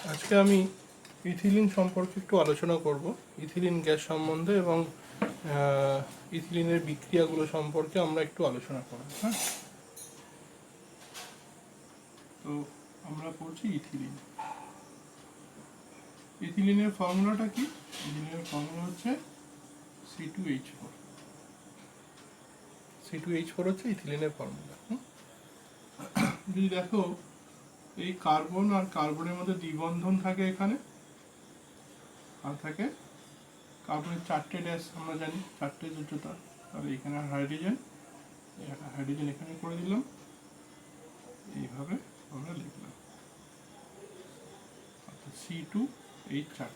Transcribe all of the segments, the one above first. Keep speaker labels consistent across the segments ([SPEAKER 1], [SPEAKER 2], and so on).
[SPEAKER 1] আজকে আমি ইথিলিন সম্পর্কে একটু আলোচনা করব। ইথিলিন গ্যাস সম্বন্ধে এবং ইথিলিনের বিক্রিয়াগুলো সম্পর্কে আমরা একটু আলোচনা করব। হ্যাঁ, তো আমরা পড়ছি ইথিলিন। ইথিলিনের ফর্মুলাটা কি? ইথিলিনের ফর্মুলা হচ্ছে C2H4। C2H4 হচ্ছে ইথিলিনের ফর্মুলা। যদি দেখো, এই কার্বন আর কার্বনের মধ্যে দ্বিবন্ধন থাকে এখানে, আর থাকে কার্বনের 4টে ড্যাশ, আমরা জানি 4টে যোজ্যতা। তাহলে এখানে হাইড্রোজেন, হাইড্রোজেন এখানে করে দিলাম, এইভাবে আমরা লিখলাম C2H4।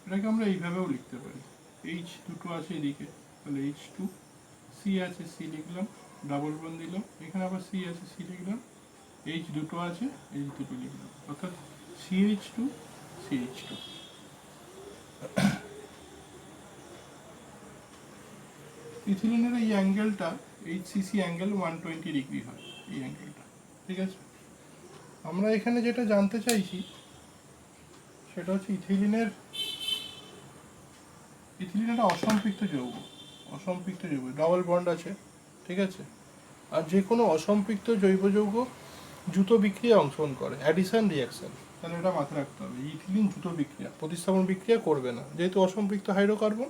[SPEAKER 1] এটাকে আমরা এইভাবেও লিখতে পারি, H দুটো আছে এদিকে, তাহলে H2, C আছে, C লিখলাম, ডাবল বন্ড দিলাম, এখানে আবার C আছে, C লিখলাম, H দুটো আছে, H দুটো লিখলাম, অর্থাৎ CH2 CH2। ইথিলিনের এই অ্যাঙ্গেলটা HCC অ্যাঙ্গেল 120 ডিগ্রি হয়, এই অ্যাঙ্গেলটা। ঠিক আছে, আমরা এখানে যেটা জানতে চাইছি সেটা হচ্ছে ইথিলিনের একটা অসম্পৃক্ত যৌগ। অসম্পৃক্ত যৌগ, ডাবল বন্ড আছে, ঠিক আছে। আর যে কোনো অসম্পৃক্ত জৈব যৌগ দ্রুত বিক্রিয়া অংশগ্রহণ করে, অ্যাডিশন রিয়াকশন। তাহলে এটা মাথায় রাখতে হবে, ইথিলিন দ্রুত বিক্রিয়া, প্রতিস্থাপন বিক্রিয়া করবে না, যেহেতু অসম্পৃক্ত হাইড্রোকার্বন,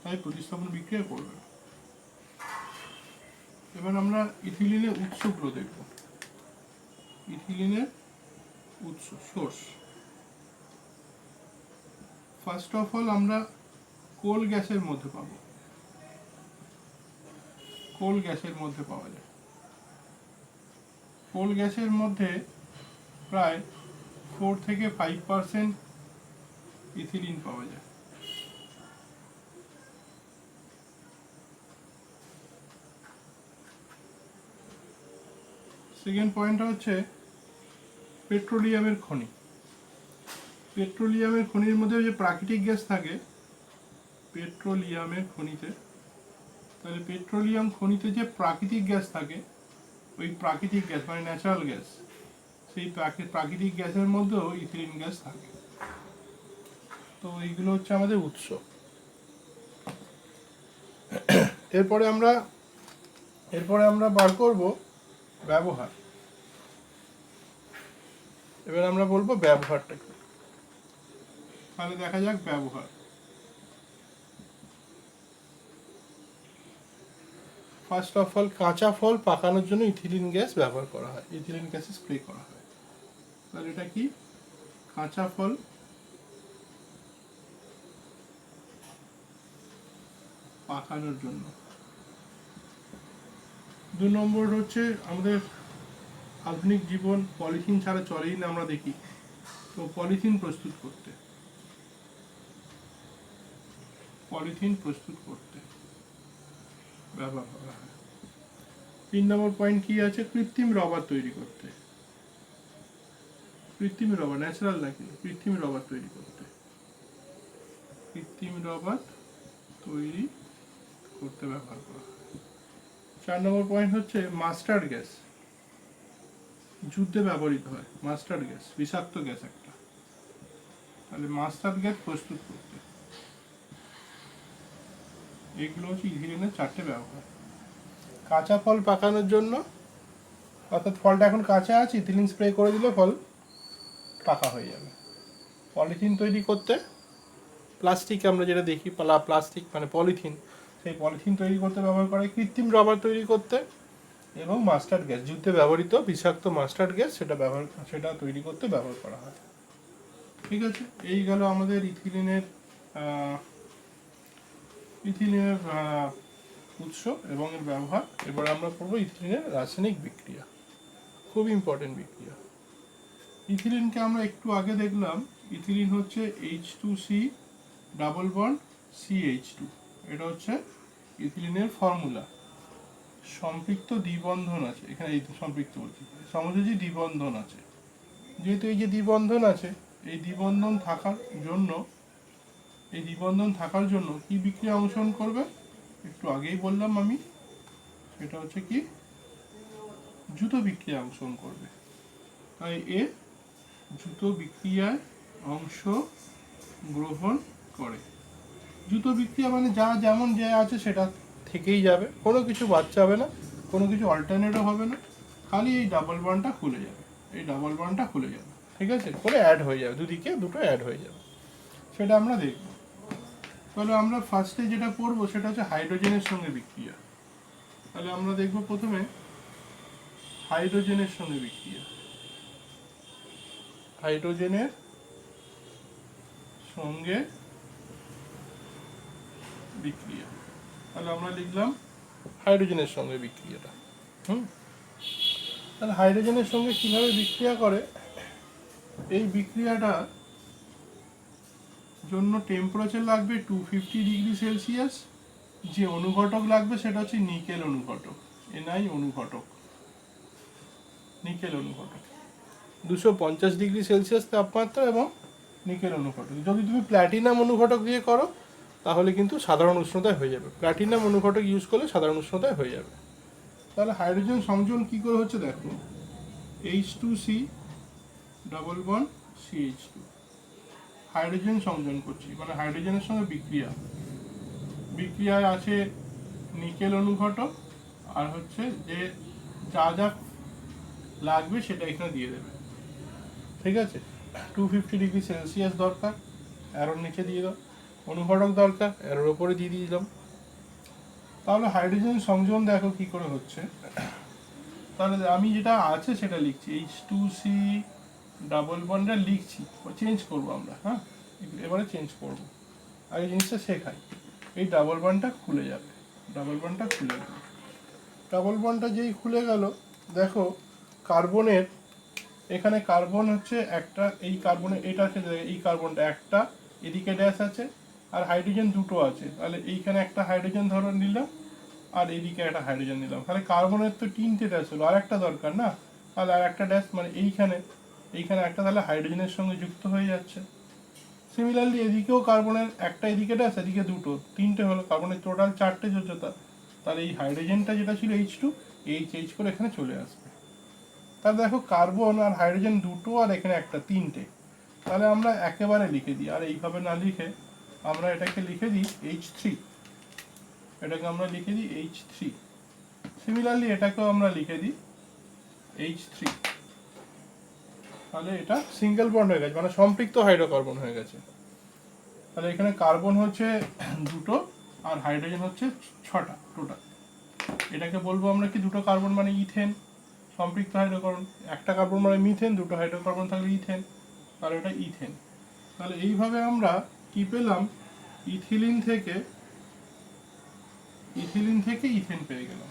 [SPEAKER 1] তাই প্রতিস্থাপন বিক্রিয়া করবে না। এবার আমরা ইথিলিনের উৎসগুলো দেখব। ইথিলিনের উৎস, সোর্স। ফার্স্ট অফ অল আমরা কোল গ্যাসের মধ্যে পাবো, কোল গ্যাসের মধ্যে পাওয়া যায়। কোল গ্যাসের মধ্যে প্রায় 4 থেকে 5% ইথিলিন পাওয়া যায়। সেকেন্ড পয়েন্টটা হচ্ছে পেট্রোলিয়ামের খনি। পেট্রোলিয়ামের খনির মধ্যে যে প্রাকৃতিক গ্যাস থাকে, পেট্রোলিয়ামের খনিতে, তাহলে পেট্রোলিয়াম খনিতে যে প্রাকৃতিক গ্যাস থাকে, ওই প্রাকৃতিক গ্যাস মানে ন্যাচারাল গ্যাস, সেই প্রাকৃতিক গ্যাসের মধ্যেও ইথিলিন গ্যাস থাকে। তো এইগুলো হচ্ছে আমাদের উৎস। এরপরে আমরা বার করব ব্যবহার। এবার আমরা বলবো ব্যবহারটা কি। তাহলে দেখা যাক ব্যবহার। ফার্স্ট অফ অল, কাঁচা ফল পাকানোর জন্য ইথিলিন গ্যাস ব্যবহার করা হয়, ইথিলিন গ্যাসে স্প্রে করা হয়। তাহলে এটা কি? কাঁচা ফল পাকানোর জন্য। 2 নম্বর হচ্ছে আমাদের আধুনিক জীবন পলিথিন ছাড়া চলেই না, আমরা দেখি। তো পলিথিন প্রস্তুত করতে ব্যবহার করা হয়। 3 নম্বর পয়েন্ট কি আছে? কৃত্রিম রবার তৈরি করতে। কৃত্রিম রবার, ন্যাচারাল নাকি, কৃত্রিম রবার তৈরি করতে, কৃত্রিম রবার তৈরি করতে ব্যবহার করা হয়। 4 নম্বর পয়েন্ট হচ্ছে মাস্টার্ড গ্যাস, যুদ্ধে ব্যবহৃত হয়। মাস্টার্ড গ্যাস বিষাক্ত গ্যাস একটা, তাহলে মাস্টার্ড গ্যাস প্রস্তুত করতে। এগুলো হচ্ছে ইথিলিনের 4টে ব্যবহার। কাঁচা ফল পাকানোর জন্য, অর্থাৎ ফলটা এখন কাঁচা আছে, ইথিলিন স্প্রে করে দিলে ফল পাকা হয়ে যাবে। পলিথিন তৈরি করতে, প্লাস্টিক আমরা যেটা দেখি, প্লাস্টিক মানে পলিথিন, সেই পলিথিন তৈরি করতে ব্যবহার করে। কৃত্রিম রবার তৈরি করতে, এবং মাস্টার্ড গ্যাস, যুদ্ধে ব্যবহৃত বিষাক্ত মাস্টার্ড গ্যাস, সেটা তৈরি করতে ব্যবহার করা হয়। ঠিক আছে, এই গেল আমাদের ইথিলিনের উৎস এবং এর ব্যবহার। এবার আমরা পড়বো ইথিলিনের রাসায়নিক বিক্রিয়া, খুব ইম্পর্টেন্ট বিক্রিয়া। ইথিলিনকে আমরা একটু আগে দেখলাম, ইথিলিন হচ্ছে H2C ডাবল বন্ড CH2, এটা হচ্ছে ইথিলিনের ফর্মুলা। সম্পৃক্ত দ্বিবন্ধন আছে এখানে, এই সম্পৃক্ত বলছি, সমযোজী দ্বিবন্ধন আছে। যেহেতু এই যে দ্বিবন্ধন আছে, এই দ্বিবন্ধন থাকার জন্য কি বিক্রিয়া অংশগ্রহণ করবে? একটু আগেই বললাম আমি, সেটা হচ্ছে কি, দ্রুত বিক্রিয়া অংশগ্রহণ করবে। তাই এ দ্রুত বিক্রিয়ায় অংশ গ্রহণ করে। দ্রুত বিক্রিয়া মানে যা যেমন যে আছে সেটা থেকেই যাবে, কোনো কিছু বাদ যাবে না, কোনো কিছু অল্টারনেটও হবে না, খালি এই ডাবল বন্ডটা খুলে যাবে, এই ডাবল বন্ডটা খুলে যাবে, ঠিক আছে, করে অ্যাড হয়ে যাবে, দুদিকে দুটো অ্যাড হয়ে যাবে, সেটা আমরা দেখব। তাহলে আমরা ফার্স্টে যেটা পড়বো সেটা হচ্ছে হাইড্রোজেনের সঙ্গে বিক্রিয়া। তাহলে আমরা দেখব প্রথমে হাইড্রোজেনের সঙ্গে বিক্রিয়া। হাইড্রোজেনের সঙ্গে বিক্রিয়া, তাহলে আমরা লিখলাম হাইড্রোজেনের সঙ্গে বিক্রিয়াটা। তাহলে হাইড্রোজেনের সঙ্গে কিভাবে বিক্রিয়া করে, এই বিক্রিয়াটা জন্য টেম্পারেচার লাগবে 250°C, যে অনুঘটক লাগবে সেটা হচ্ছে নিকেল অনুঘটক, এনআই অনুঘটক, নিকেল অনুঘটক 250°C তাপমাত্রা এবং নিকেল অনুঘটক। যদি তুমি প্ল্যাটিনাম অনুঘটক দিয়ে করো তাহলে কিন্তু সাধারণ উষ্ণতায় হয়ে যাবে, প্ল্যাটিনাম অনুঘটক ইউজ করলে সাধারণ উষ্ণতায় হয়ে যাবে। তাহলে হাইড্রোজেন সংযোজন কী করে হচ্ছে দেখো, H2C double bond CH2, hydrogen সংযোজন করছি মানে হাইড্রোজেনের সঙ্গে বিক্রিয়া, বিক্রিয়ায় আছে নিকেল অনুঘটক, আর হচ্ছে যে যা যা লাগবে সেটা এখানে দিয়ে দেবে, ঠিক আছে। 250°C দরকার, অ্যারোর নিচে দিয়ে দাও, অনুঘটক দরকার, অ্যারোর ওপরে দিয়ে দিলাম। তাহলে হাইড্রোজেন সংযোজন দেখো কি করে হচ্ছে। তাহলে আমি যেটা আছে সেটা লিখছি, H2C ডাবল বন্ডটা লিখছি, চেঞ্জ করবো আমরা, হ্যাঁ এবারে চেঞ্জ করব, আগে জিনিসটা শেখাই। এই ডাবল বন্ডটা খুলে যাবে, ডাবল বন্ডটা খুলে গেল, ডাবল বন্ডটা যেই খুলে গেল দেখো কার্বনের এখানে কার্বন হচ্ছে একটা, এই কার্বনের এটা আছে, এই কার্বনটা একটা, এদিকে ড্যাশ আছে, আর হাইড্রোজেন দুটো আছে, তাহলে এইখানে একটা হাইড্রোজেন ধরে নিলাম আর এইদিকে একটা হাইড্রোজেন নিলাম, তাহলে কার্বনের তো 3টে ড্যাশ হলো, আর একটা দরকার না, তাহলে আর একটা ড্যাশ মানে এইখানে একটা, তাহলে হাইড্রোজেনের সঙ্গে যুক্ত হয়ে যাচ্ছে। সিমিলারলি এদিকেও কার্বনের একটা, এদিকে ড্যাশ, এদিকে দুটো, 3টে হলো, কার্বনের টোটাল 4টে যোজ্যতা, তাহলে এই হাইড্রোজেনটা যেটা ছিল H2, H করে এখানে চলে আসবে। তাহলে দেখো কার্বন আর হাইড্রোজেন দুটো আর এখানে একটা, 3টে, তাহলে আমরা একেবারে লিখে দিই, আর এইভাবে না লিখে আমরা এটাকে লিখে দিই H3, এটাকে আমরা লিখে দিই H3। সিমিলারলি এটাকেও আমরা লিখে দিই H3, তাহলে এটা সিঙ্গেল বন্ড হয়ে গেছে, মানে সম্পৃক্ত হাইড্রোকার্বন হয়ে গেছে। তাহলে এখানে কার্বন হচ্ছে দুটো আর হাইড্রোজেন হচ্ছে 6টা টোটাল, এটাকে বলবো আমরা কি, দুটো কার্বন মানে ইথেন, সম্পৃক্ত হাইড্রোকার্বন, একটা কার্বন মানে মিথেন, দুটো হাইড্রোকার্বন থাকলে ইথেন, তাহলে এটা ইথেন। তাহলে এইভাবে আমরা কি পেলাম, ইথিলিন থেকে ইথেন পেয়ে গেলাম,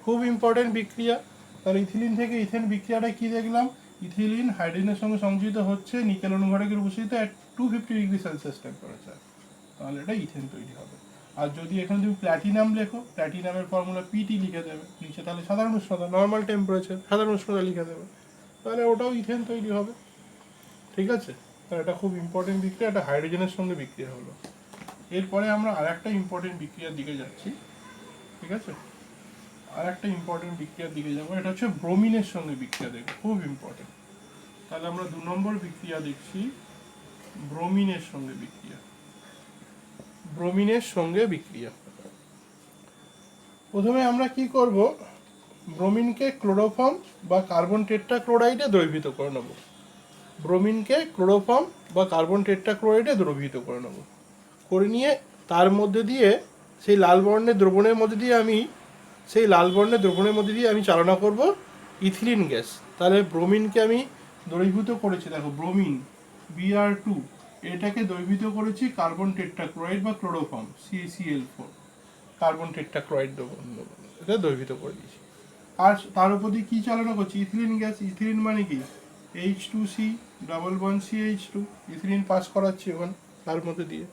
[SPEAKER 1] খুব ইম্পর্টেন্ট বিক্রিয়া। তাহলে ইথিলিন থেকে ইথেন বিক্রিয়াটা কি দেখলাম, ইথিলিন হাইড্রোজেনের সঙ্গে সংযোজিত হচ্ছে নিকেল অনুঘটকের উপস্থিত at 250°C টেম্পারেচার, তাহলে এটা ইথেন তৈরি হবে। আর যদি এখানে তুমি প্ল্যাটিনাম লেখো, প্ল্যাটিনামের ফর্মুলা পিটি লিখে দেবে নিচে, তাহলে সাধারণ উষ্ণতা নর্মাল টেম্পারেচার সাধারণ উষ্ণতা লিখে দেবে, তাহলে ওটাও ইথেন তৈরি হবে, ঠিক আছে। তাহলে এটা খুব ইম্পর্টেন্ট বিক্রিয়া, এটা হাইড্রোজেনের সঙ্গে বিক্রিয়া হলো। এরপরে আমরা আর একটা ইম্পর্টেন্ট বিক্রিয়ার দিকে যাচ্ছি, ঠিক আছে, আর একটা ইম্পর্টেন্ট বিক্রিয়ার দিকে যাবো, এটা হচ্ছে ব্রোমিনের সঙ্গে বিক্রিয়া দেখবো, খুব ইম্পর্টেন্ট। তাহলে আমরা 2 নম্বর বিক্রিয়া দেখছি, ব্রোমিনের সঙ্গে বিক্রিয়া। ব্রোমিনের সঙ্গে বিক্রিয়া, প্রথমে আমরা কি করব, ব্রোমিনকে ক্লোরোফর্ম বা কার্বন টেট্রাক্লোরাইডে দ্রবীভূত করে নেব, ব্রোমিনকে ক্লোরোফর্ম বা কার্বন টেট্রাক্লোরাইডে দ্রবীভূত করে নেব, করে নিয়ে তার মধ্যে দিয়ে সেই লাল বর্ণের দ্রবণের মধ্যে দিয়ে আমি চালনা করব ইথিলিন গ্যাস। তাহলে ব্রোমিনকে আমি দ্রবীভূত করেছি, দেখো ব্রোমিন Br2, এটাকে দ্রবীভূত করেছি কার্বন টেট্রাক্লোরাইড বা ক্লোরোফর্ম CaCl4, কার্বন টেট্রাক্লোরাইড দ্রবণ, এটা দ্রবীভূত করে দিয়েছি। আর তার উপর দিয়ে কী চালনা করছি, ইথিলিন গ্যাস, ইথিলিন মানে কি H2C double bond CH2, ethylene pass করাচ্ছি ওখানে তার মধ্যে দিয়ে।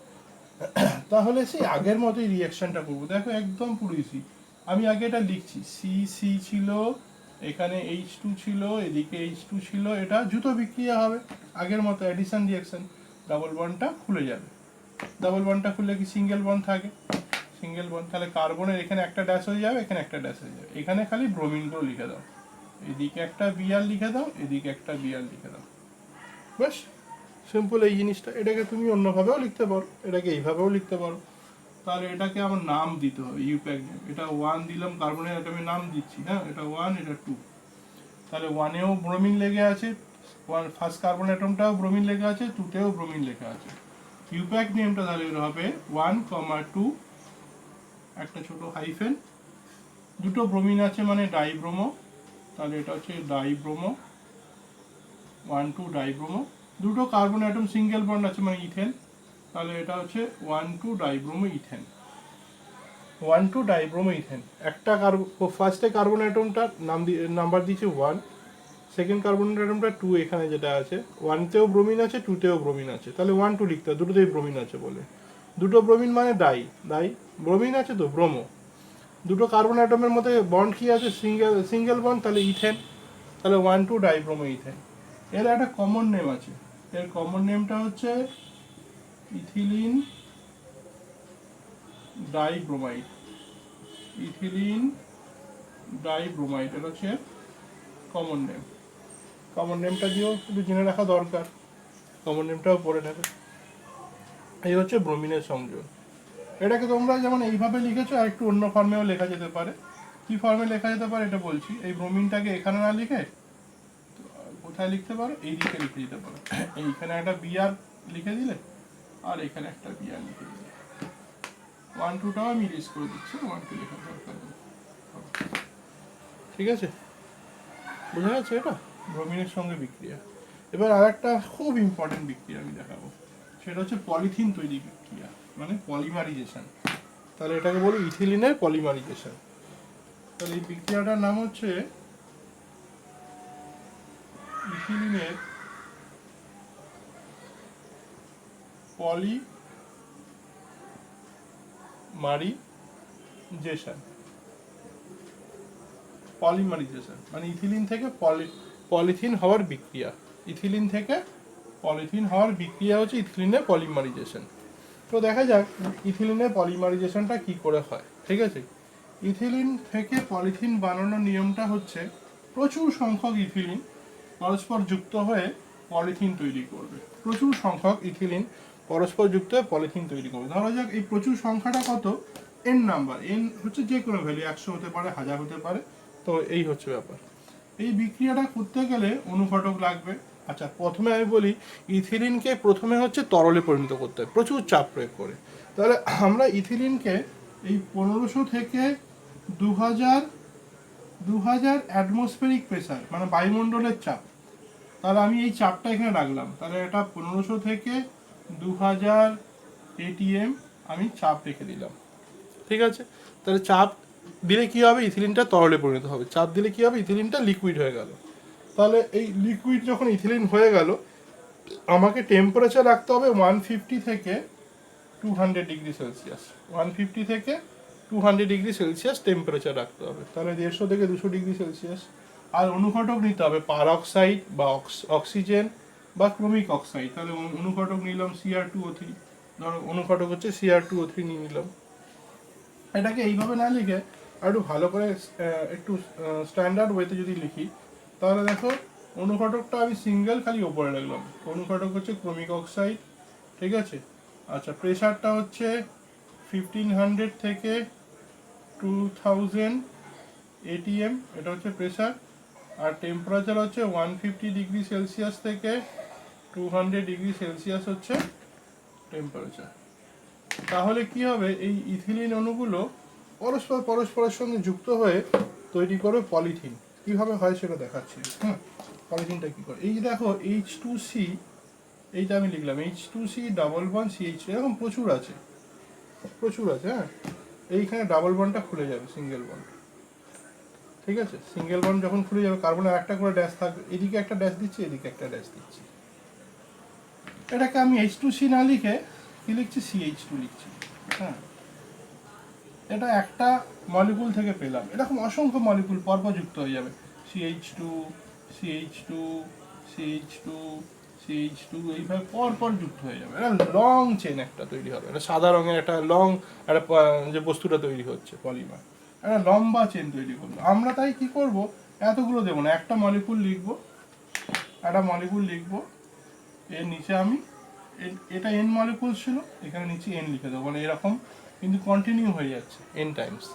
[SPEAKER 1] তাহলে সেই আগের মতোই রিয়াকশনটা করবো, দেখো একদম পুরো ইজি। আমি আগে এটা লিখছি, C ছিল, এখানে H2 ছিল, এদিকে H2 ছিল, এটা দ্রুত বিক্রিয়া হবে আগের মতো, অ্যাডিশন রিয়াকশন, ডাবল বন্ডটা খুলে যাবে, ডাবল বন্ডটা খুললে কি সিঙ্গেল বন্ড থাকে, সিঙ্গেল বন্ড, তাহলে কার্বনের এখানে একটা ড্যাশ হয়ে যাবে, এখানে একটা ড্যাশ হয়ে যাবে, এখানে খালি ব্রোমিনগুলো লিখে দাও, এদিকে একটা Br লিখে দাও, এদিকে একটা Br লিখে দাও, বেশ সিম্পল এই জিনিসটা। এটাকে তুমি অন্যভাবেও লিখতে পারো, এটাকে এইভাবেও লিখতে পারো। তাহলে এটাকে আমার নাম দিতে হবে, ইউপ্যাক নেম। এটা 1 দিলাম, কার্বনের অ্যাটমের নাম দিচ্ছি, হ্যাঁ এটা 1 এটা 2। তাহলে 1এও ব্রোমিন লেগে আছে, ফার্স্ট কার্বন অ্যাটমটাও ব্রোমিন লেগে আছে, 2তেও ব্রোমিন লেখা আছে। ইউপ্যাক নেমটা তাহলে হবে 1,2, একটা ছোট হাইফেন, দুটো ব্রোমিন আছে মানে ডাইব্রোমো, তাহলে এটা হচ্ছে ডাইব্রোমো, 1,2 ডাইব্রোমো। দুটো কার্বন অ্যাটম সিঙ্গেল বন্ড আছে মানে ইথেন, তাহলে এটা হচ্ছে 1,2 ডাইব্রোমো ইথেন, 1,2 ডাইব্রোমো ইথেন। একটা ফার্স্টে কার্বন অ্যাটমটার নাম্বার দিয়েছে 1, সেকেন্ড কার্বন অ্যাটমটা 2, এখানে যেটা আছে 1তেও ব্রোমিন আছে 2তেও ব্রোমিন আছে, তাহলে 1,2 লিখতে হবে, দুটোতেই ব্রোমিন আছে বলে। দুটো ব্রোমিন মানে ডাই ব্রোমিন আছে তো ব্রোমো। দুটো কার্বন অ্যাটমের মধ্যে বন্ড কি আছে, সিঙ্গেল বন্ড, তাহলে ইথেন, তাহলে 1,2 ডাইব্রোমো ইথেন। এর একটা কমন নেম আছে, এর কমন নেমটা হচ্ছে ইথিলিন ডাইব্রোমাইড, ইথিলিন ডাইব্রোমাইড, এটা হচ্ছে কমন নেম। কমন নেমটা দিয়েও একটু জেনে রাখা দরকার, কমন নেমটাও পড়ে নেবে। এই হচ্ছে ব্রোমিনের সংযোগ। এটাকে তোমরা যেমন এইভাবে লিখেছো আর একটু অন্য ফর্মেও লেখা যেতে পারে। কি ফর্মে লেখা যেতে পারে এটা বলছি। এই ব্রোমিনটাকে এখানে না লিখে কোথায় লিখতে পারো, এই দিকে লিখে দিতে পারো। এইখানে একটা বিআর লিখে দিলে আর এখানে একটা বিআর লিখে দিলে, 1,2টাও আমি ইরেজ করে দিচ্ছি, 1,2 লেখার দরকার নেই। ঠিক আছে, বোঝা যাচ্ছে এটা ব্রোমিনের সঙ্গে বিক্রিয়া। এবার আর একটা খুব ইম্পর্টেন্ট বিক্রিয়া আমি দেখাবো, সেটা হচ্ছে পলিথিন তৈরি বিক্রিয়া, মানে পলিমারাইজেশন। তাহলে এটাকে বলি ইথিলিনের পলিমারাইজেশন। তাহলে এই বিক্রিয়াটার নাম হচ্ছে ইথিলিনের পলিমারাইজেশন। পলিমারাইজেশন মানে ইথিলিন থেকে পলিথিন হওয়ার বিক্রিয়া। ইথিলিন থেকে পলিথিন হওয়ার বিক্রিয়া হচ্ছে ইথিলিনের পলিমারাইজেশন। তো দেখা যাক ইথিলিনের পলিমারাইজেশনটা কি করে হয়। ঠিক আছে, ইথিলিন থেকে পলিথিন বানানোর নিয়মটা হচ্ছে প্রচুর সংখ্যক ইথিলিন পরস্পর যুক্ত হয়ে পলিথিন তৈরি করবে। প্রচুর সংখ্যক ইথিলিন পরস্পর যুক্ত হয়ে পলিথিন তৈরি করবে। ধরা যাক এই প্রচুর সংখ্যাটা কত, এন নাম্বার, এন হচ্ছে যে কোনো ভ্যালু, 100 হতে পারে, 1000 হতে পারে। তো এই হচ্ছে ব্যাপার। এই বিক্রিয়াটা করতে গেলে অনুঘটক লাগবে। আচ্ছা, প্রথমে আমি বলি ইথিলিনকে প্রথমে হচ্ছে তরলে পরিণত করতে হয় প্রচুর চাপ প্রয়োগ করে। তাহলে আমরা ইথিলিনকে এই 1500 থেকে 2000 অ্যাটমসফেরিক প্রেসার মানে বায়ুমণ্ডলের চাপ, তাহলে আমি এই চাপটা এখানে রাখলাম। তাহলে এটা 1500 থেকে 2000 ATM আমি চাপ রেখে দিলাম। ঠিক আছে, তাহলে চাপ দিলে কি হবে, ইথিলিনটা তরলে পরিণত হবে। চাপ দিলে কি হবে, ইথিলিনটা লিকুইড হয়ে গেল। তাহলে এই লিকুইড যখন ইথিলিন হয়ে গেল, আমাকে টেম্পারেচার রাখতে হবে 150 থেকে 200 ডিগ্রি সেলসিয়াস। 150 থেকে 200 ডিগ্রি সেলসিয়াস টেম্পারেচার রাখতে হবে। তাহলে 150 থেকে 200 ডিগ্রি সেলসিয়াস। আর অনুঘটক নিতে হবে পারঅক্সাইড বা অক্সিজেন বা ক্রোমিক অক্সাইড। তাহলে অনুঘটক নিলাম Cr2O3, ধরো অনুঘটক হচ্ছে Cr2O3 নিয়ে নিলাম। এটাকে এইভাবে না লিখে আর একটু ভালো করে একটু স্ট্যান্ডার্ড ওয়েতে যদি লিখি, তাহলে দেখো অনুঘটকটা আমি সিঙ্গেল খালি ওপরে রাখলাম। অনুঘটক হচ্ছে ক্রোমিক অক্সাইড। ঠিক আছে, আচ্ছা প্রেশারটা হচ্ছে 1500 থেকে 2000 ATM, এটা হচ্ছে প্রেশার। আর টেম্পারেচার হচ্ছে 150 ডিগ্রি সেলসিয়াস থেকে 200 ডিগ্রি সেলসিয়াস হচ্ছে টেম্পারেচার। তাহলে কি হবে, এই ইথিলিন অণুগুলো পরস্পরের সঙ্গে যুক্ত হয়ে তৈরি করবে পলিথিন। কিভাবে হয় সেটা দেখাচ্ছি। পলিথিনটা কি করে, এই দেখো H2C, এইটা আমি লিখলাম H2C ডাবল বন্ড CH, এরকম প্রচুর আছে। হ্যাঁ, এইখানে ডাবল বন্ডটা খুলে যাবে, সিঙ্গেল বন্ড। ঠিক আছে, সিঙ্গেল বন্ড যখন খুলে যাবে, কার্বনের একটা করে ড্যাশ থাকবে, এদিকে একটা ড্যাশ দিচ্ছি, এদিকে একটা ড্যাশ দিচ্ছি। এটাকে আমি H2C না লিখে কি লিখছি, CH2 লিখছি। হ্যাঁ, এটা একটা মলিকুল থেকে পেলাম, এরকম অসংখ্য মলিকুল পরপর যুক্ত হয়ে যাবে, CH2 CH2 CH2 CH2, এইভাবে পরপর যুক্ত হয়ে যাবে। এটা লং চেন একটা তৈরি হবে, এটা সাদা রঙের একটা লং একটা যে বস্তুটা তৈরি হচ্ছে পলিমার, একটা লম্বা চেন তৈরি করলো। আমরা তাই কি করব, এতগুলো দেবো না, একটা মলিকুল লিখবো, এর নিচে আমি এটা এন মলিকুল ছিল, এখানে নিচে এন লিখে দেবো, মানে এরকম কিন্তু কন্টিনিউ হয়ে যাচ্ছে এন টাইমস,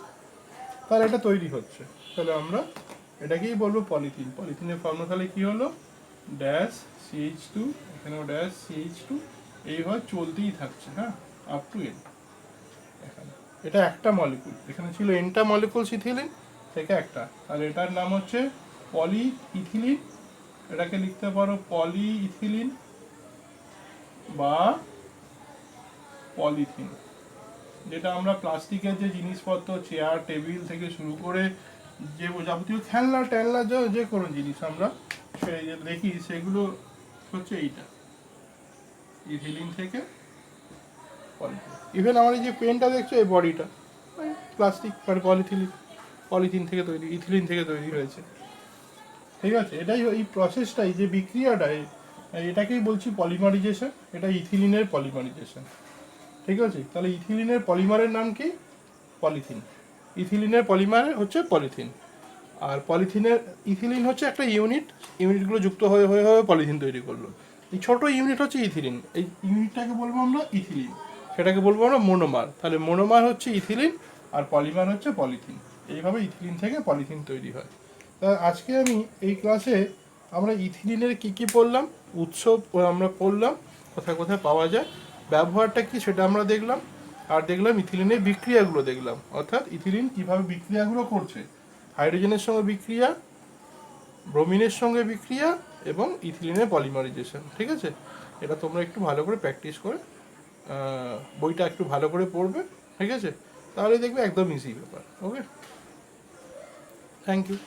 [SPEAKER 1] তাহলে এটা তৈরি হচ্ছে। তাহলে আমরা এটাকেই বলবো পলিথিন। পলিথিনের ফর্মুলা তাহলে কী হলো, ড্যাশ CH2, এখানেও ড্যাশ CH2, এইভাবে চলতেই থাকছে, হ্যাঁ, আপ টু এন। এখানে এটা একটা মলিকুল, এখানে ছিল এনটা মলিকুল ইথিলিন, থেকে একটা, আর এটার নাম হচ্ছে পলি ইথিলিন। এটাকে লিখতে পারো পলি ইথিলিন বা পলিথিন। যেটা আমরা প্লাস্টিকের যে জিনিসপত্র, চেয়ার টেবিল থেকে শুরু করে যে যাবতীয় খেলনা টেলনা যে কোনো জিনিস আমরা সেই দেখি, সেগুলো হচ্ছে এইটা, ইথিলিন থেকে পলিথিন। ইভেন আমার এই যে পেনটা দেখছো, এই বডিটা প্লাস্টিক মানে পলিথিন থেকে তৈরি, ইথিলিন থেকে তৈরি হয়েছে। ঠিক আছে, এটাই এই প্রসেসটাই, যে বিক্রিয়াটা, এটাকেই বলছি পলিমারাইজেশন। এটা ইথিলিনের পলিমারাইজেশন। ঠিক আছে, তাহলে ইথিলিনের পলিমারের নাম কি, পলিথিন। ইথিলিনের পলিমার হচ্ছে পলিথিন। আর পলিথিনের ইথিলিন হচ্ছে একটা ইউনিটগুলো যুক্ত হয়ে হয়ে হয়ে পলিথিন তৈরি করলো। এই ছোট ইউনিট হচ্ছে ইথিলিন, এই ইউনিটটাকে বলবো আমরা ইথিলিন, সেটাকে বলবো আমরা মোনোমার। তাহলে মোনোমার হচ্ছে ইথিলিন আর পলিমার হচ্ছে পলিথিন। এইভাবে ইথিলিন থেকে পলিথিন তৈরি হয়। তা আজকে আমি এই ক্লাসে আমরা ইথিলিনের কী কী পড়লাম, উৎস আমরা পড়লাম, কোথায় কোথায় পাওয়া যায়, ব্যবহারটা কি সেটা আমরা দেখলাম, আর দেখলাম ইথিলিনের বিক্রিয়াগুলো দেখলাম, অর্থাৎ ইথিলিন কীভাবে বিক্রিয়াগুলো করছে, হাইড্রোজেনের সঙ্গে বিক্রিয়া, ব্রোমিনের সঙ্গে বিক্রিয়া এবং ইথিলিনের পলিমারাইজেশন। ঠিক আছে, এটা তোমরা একটু ভালো করে প্র্যাকটিস করে বইটা একটু ভালো করে পড়বে। ঠিক আছে, তাহলে দেখবে একদম ইজি ব্যাপার। ওকে, থ্যাংক ইউ।